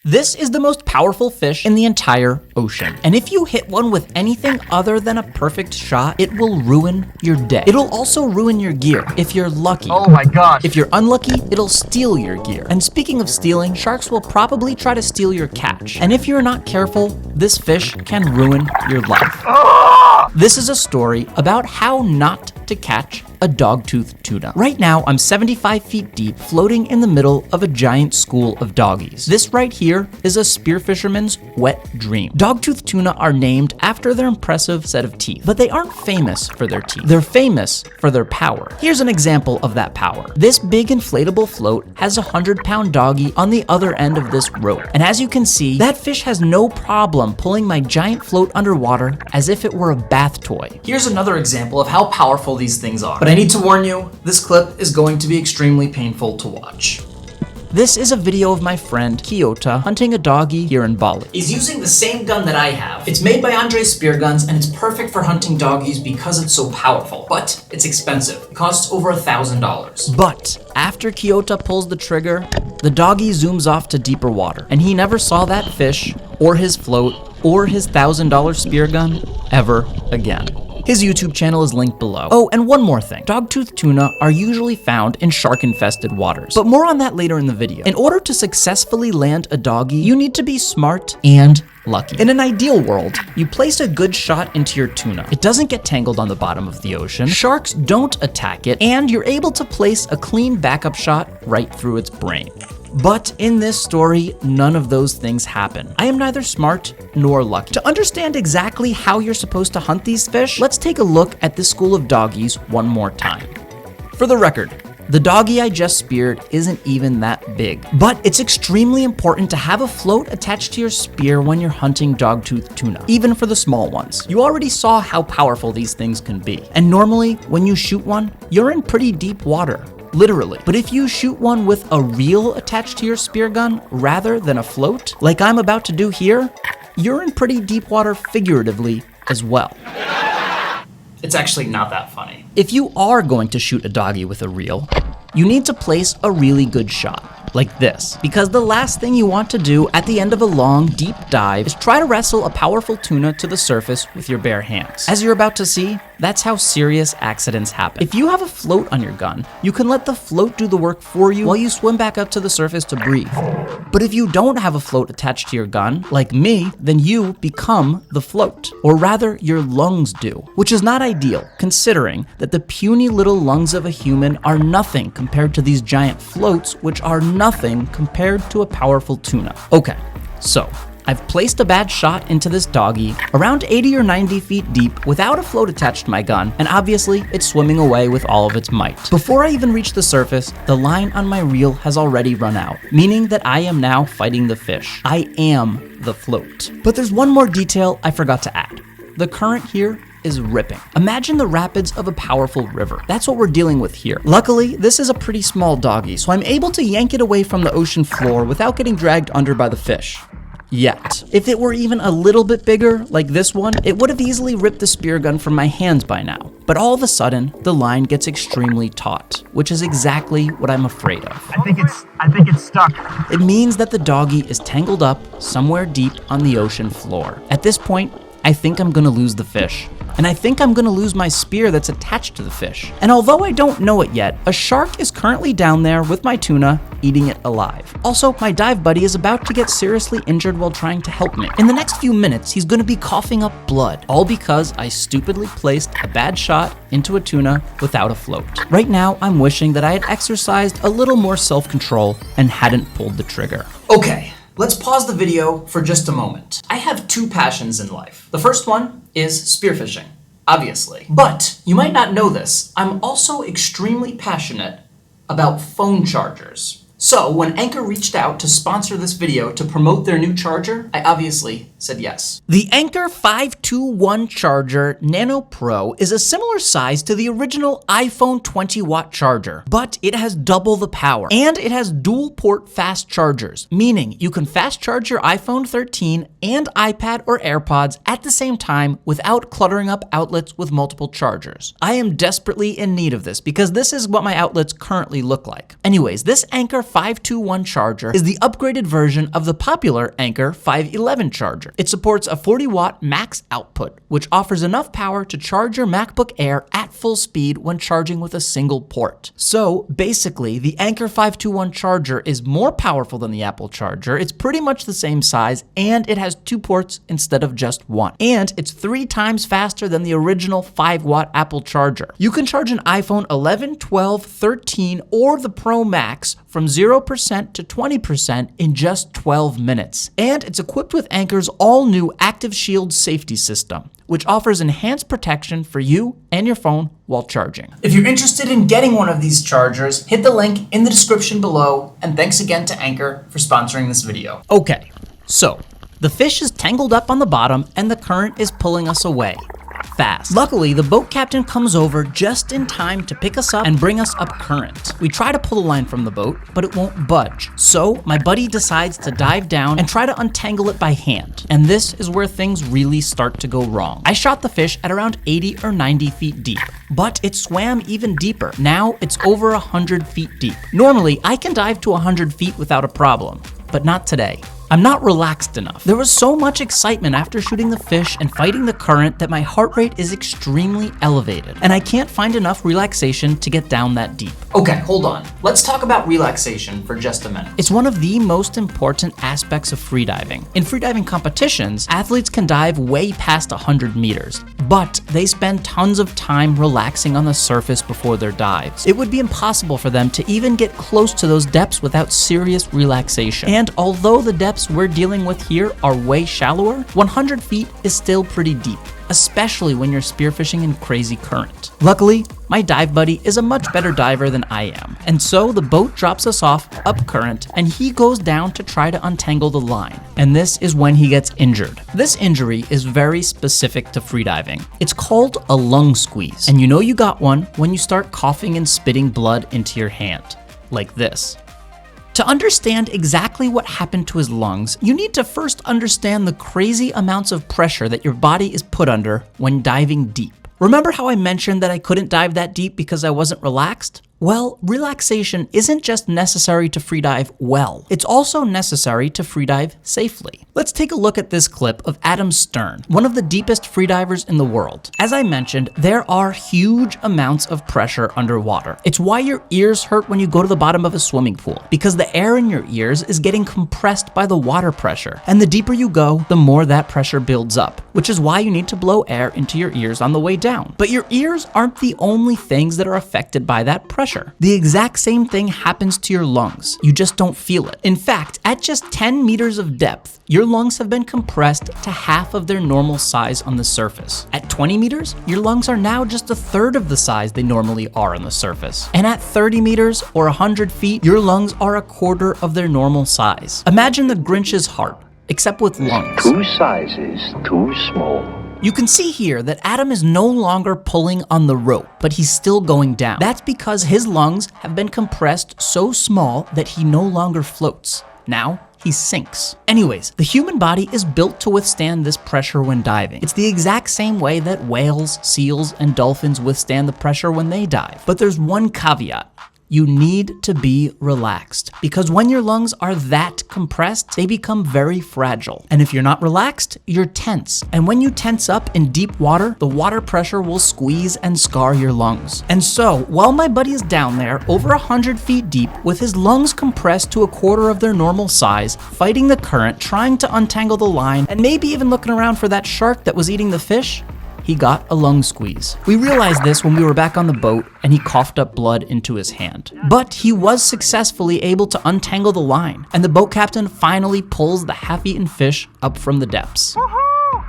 This is the most powerful fish in the entire ocean. And if you hit one with anything other than a perfect shot, it will ruin your day. It'll also ruin your gear if you're lucky. Oh my gosh. If you're unlucky, it'll steal your gear. And speaking of stealing, sharks will probably try to steal your catch. And if you're not careful, this fish can ruin your life. This is a story about how not to catch a dogtooth tuna. Right now, I'm 75 feet deep, floating in the middle of a giant school of doggies. This right here is a spearfisherman's wet dream. Dogtooth tuna are named after their impressive set of teeth, but they aren't famous for their teeth. They're famous for their power. Here's an example of that power. This big inflatable float has a 100-pound doggy on the other end of this rope. And as you can see, that fish has no problem pulling my giant float underwater as if it were a bath toy. Here's another example of how powerful these things are. But I need to warn you, this clip is going to be extremely painful to watch. This is a video of my friend Kyoto hunting a doggy here in Bali. He's using the same gun that I have. It's made by Spearguns and it's perfect for hunting doggies because it's so powerful, but it's expensive. It costs over $1,000. But after Kyoto pulls the trigger, the doggy zooms off to deeper water, and he never saw that fish or his float or his $1,000 spear gun ever again. His YouTube channel is linked below. Oh, and one more thing. Dogtooth tuna are usually found in shark-infested waters, but more on that later in the video. In order to successfully land a doggy, you need to be smart and lucky. In an ideal world, you place a good shot into your tuna. It doesn't get tangled on the bottom of the ocean, sharks don't attack it, and you're able to place a clean backup shot right through its brain. But in this story, none of those things happen. I am neither smart nor lucky. To understand exactly how you're supposed to hunt these fish, let's take a look at this school of doggies one more time. For the record, the doggy I just speared isn't even that big, but it's extremely important to have a float attached to your spear when you're hunting dogtooth tuna, even for the small ones. You already saw how powerful these things can be, and normally when you shoot one, you're in pretty deep water. Literally. But if you shoot one with a reel attached to your spear gun rather than a float, like I'm about to do here, you're in pretty deep water figuratively as well. It's actually not that funny. If you are going to shoot a doggy with a reel, you need to place a really good shot, like this, because the last thing you want to do at the end of a long, deep dive is try to wrestle a powerful tuna to the surface with your bare hands. As you're about to see, that's how serious accidents happen. If you have a float on your gun, you can let the float do the work for you while you swim back up to the surface to breathe. But if you don't have a float attached to your gun, like me, then you become the float. Or rather, your lungs do, which is not ideal, considering that the puny little lungs of a human are nothing compared to these giant floats, which are nothing compared to a powerful tuna. Okay, so I've placed a bad shot into this doggy around 80 or 90 feet deep without a float attached to my gun, and obviously it's swimming away with all of its might. Before I even reach the surface, the line on my reel has already run out, meaning that I am now fighting the fish. I am the float. But there's one more detail I forgot to add. The current here is ripping. Imagine the rapids of a powerful river. That's what we're dealing with here. Luckily, this is a pretty small doggy, so I'm able to yank it away from the ocean floor without getting dragged under by the fish. Yet. If it were even a little bit bigger, like this one, it would have easily ripped the spear gun from my hands by now. But all of a sudden, the line gets extremely taut, which is exactly what I'm afraid of. I think it's stuck. It means that the doggy is tangled up somewhere deep on the ocean floor. At this point, I think I'm gonna lose the fish. And I think I'm gonna lose my spear that's attached to the fish. And although I don't know it yet, a shark is currently down there with my tuna, eating it alive. Also, my dive buddy is about to get seriously injured while trying to help me. In the next few minutes, he's gonna be coughing up blood, all because I stupidly placed a bad shot into a tuna without a float. Right now, I'm wishing that I had exercised a little more self-control and hadn't pulled the trigger. Okay. Let's pause the video for just a moment. I have two passions in life. The first one is spearfishing, obviously. But you might not know this, I'm also extremely passionate about phone chargers. So when Anker reached out to sponsor this video to promote their new charger, I obviously said yes. The Anker 521 charger Nano Pro is a similar size to the original iPhone 20-watt charger, but it has double the power, and it has dual port fast chargers, meaning you can fast charge your iPhone 13 and iPad or AirPods at the same time without cluttering up outlets with multiple chargers. I am desperately in need of this because this is what my outlets currently look like. Anyways, this Anker 521 charger is the upgraded version of the popular Anker 511 charger. It supports a 40-watt max output, which offers enough power to charge your MacBook Air at full speed when charging with a single port. So basically, the Anker 521 charger is more powerful than the Apple charger. It's pretty much the same size, and it has 2 ports instead of just 1. And it's 3 times faster than the original 5-watt Apple charger. You can charge an iPhone 11, 12, 13, or the Pro Max from 0% to 20% in just 12 minutes. And it's equipped with Anker's all-new Active Shield safety system, which offers enhanced protection for you and your phone while charging. If you're interested in getting one of these chargers, hit the link in the description below, and thanks again to Anker for sponsoring this video. Okay, so the fish is tangled up on the bottom and the current is pulling us away fast. Luckily, the boat captain comes over just in time to pick us up and bring us up current. We try to pull the line from the boat, but it won't budge. So my buddy decides to dive down and try to untangle it by hand. And this is where things really start to go wrong. I shot the fish at around 80 or 90 feet deep, but it swam even deeper. Now it's over 100 feet deep. Normally, I can dive to 100 feet without a problem, but not today. I'm not relaxed enough. There was so much excitement after shooting the fish and fighting the current that my heart rate is extremely elevated, and I can't find enough relaxation to get down that deep. Okay, hold on. Let's talk about relaxation for just a minute. It's one of the most important aspects of freediving. In freediving competitions, athletes can dive way past 100 meters, but they spend tons of time relaxing on the surface before their dives. It would be impossible for them to even get close to those depths without serious relaxation. And although the depths we're dealing with here are way shallower, 100 feet is still pretty deep, especially when you're spearfishing in crazy current. Luckily, my dive buddy is a much better diver than I am, and so the boat drops us off up current and he goes down to try to untangle the line. And this is when he gets injured. This injury is very specific to freediving. It's called a lung squeeze, and you know you got one when you start coughing and spitting blood into your hand, like this. To understand exactly what happened to his lungs, you need to first understand the crazy amounts of pressure that your body is put under when diving deep. Remember how I mentioned that I couldn't dive that deep because I wasn't relaxed? Well, relaxation isn't just necessary to freedive well, it's also necessary to freedive safely. Let's take a look at this clip of Adam Stern, one of the deepest freedivers in the world. As I mentioned, there are huge amounts of pressure underwater. It's why your ears hurt when you go to the bottom of a swimming pool, because the air in your ears is getting compressed by the water pressure. And the deeper you go, the more that pressure builds up, which is why you need to blow air into your ears on the way down. But your ears aren't the only things that are affected by that pressure. The exact same thing happens to your lungs. You just don't feel it. In fact, at just 10 meters of depth, your lungs have been compressed to half of their normal size on the surface. At 20 meters, your lungs are now just a third of the size they normally are on the surface. And at 30 meters or 100 feet, your lungs are a quarter of their normal size. Imagine the Grinch's heart, except with lungs. 2 sizes too small. You can see here that Adam is no longer pulling on the rope, but he's still going down. That's because his lungs have been compressed so small that he no longer floats. Now, he sinks. Anyways, the human body is built to withstand this pressure when diving. It's the exact same way that whales, seals, and dolphins withstand the pressure when they dive. But there's one caveat. You need to be relaxed, because when your lungs are that compressed, they become very fragile. And if you're not relaxed, you're tense. And when you tense up in deep water, the water pressure will squeeze and scar your lungs. And so, while my buddy is down there, over 100 feet deep, with his lungs compressed to a quarter of their normal size, fighting the current, trying to untangle the line, and maybe even looking around for that shark that was eating the fish, he got a lung squeeze. We realized this when we were back on the boat and he coughed up blood into his hand. But he was successfully able to untangle the line, and the boat captain finally pulls the half-eaten fish up from the depths.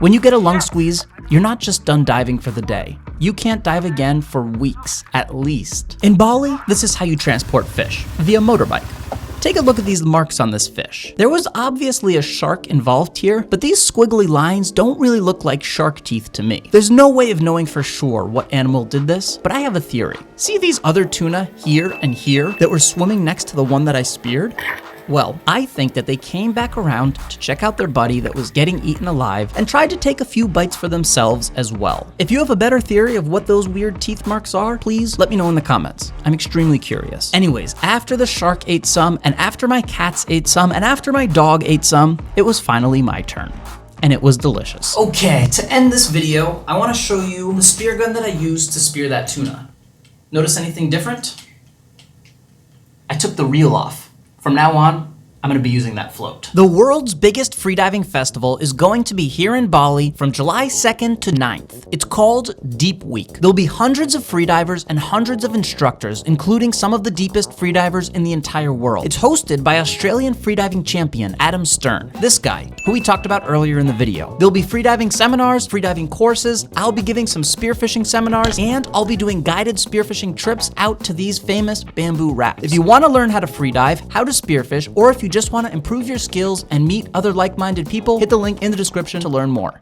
When you get a lung squeeze, you're not just done diving for the day. You can't dive again for weeks, at least. In Bali, this is how you transport fish, via motorbike. Take a look at these marks on this fish. There was obviously a shark involved here, but these squiggly lines don't really look like shark teeth to me. There's no way of knowing for sure what animal did this, but I have a theory. See these other tuna here and here that were swimming next to the one that I speared? Well, I think that they came back around to check out their buddy that was getting eaten alive and tried to take a few bites for themselves as well. If you have a better theory of what those weird teeth marks are, please let me know in the comments. I'm extremely curious. Anyways, after the shark ate some, and after my cats ate some, and after my dog ate some, it was finally my turn. And it was delicious. Okay, to end this video, I want to show you the spear gun that I used to spear that tuna. Notice anything different? I took the reel off. From now on, I'm gonna be using that float. The world's biggest freediving festival is going to be here in Bali from July 2nd to 9th. It's called Deep Week. There'll be hundreds of freedivers and hundreds of instructors, including some of the deepest freedivers in the entire world. It's hosted by Australian freediving champion Adam Stern, this guy, who we talked about earlier in the video. There'll be freediving seminars, freediving courses, I'll be giving some spearfishing seminars, and I'll be doing guided spearfishing trips out to these famous bamboo rafts. If you wanna learn how to freedive, how to spearfish, or if you just want to improve your skills and meet other like-minded people, hit the link in the description to learn more.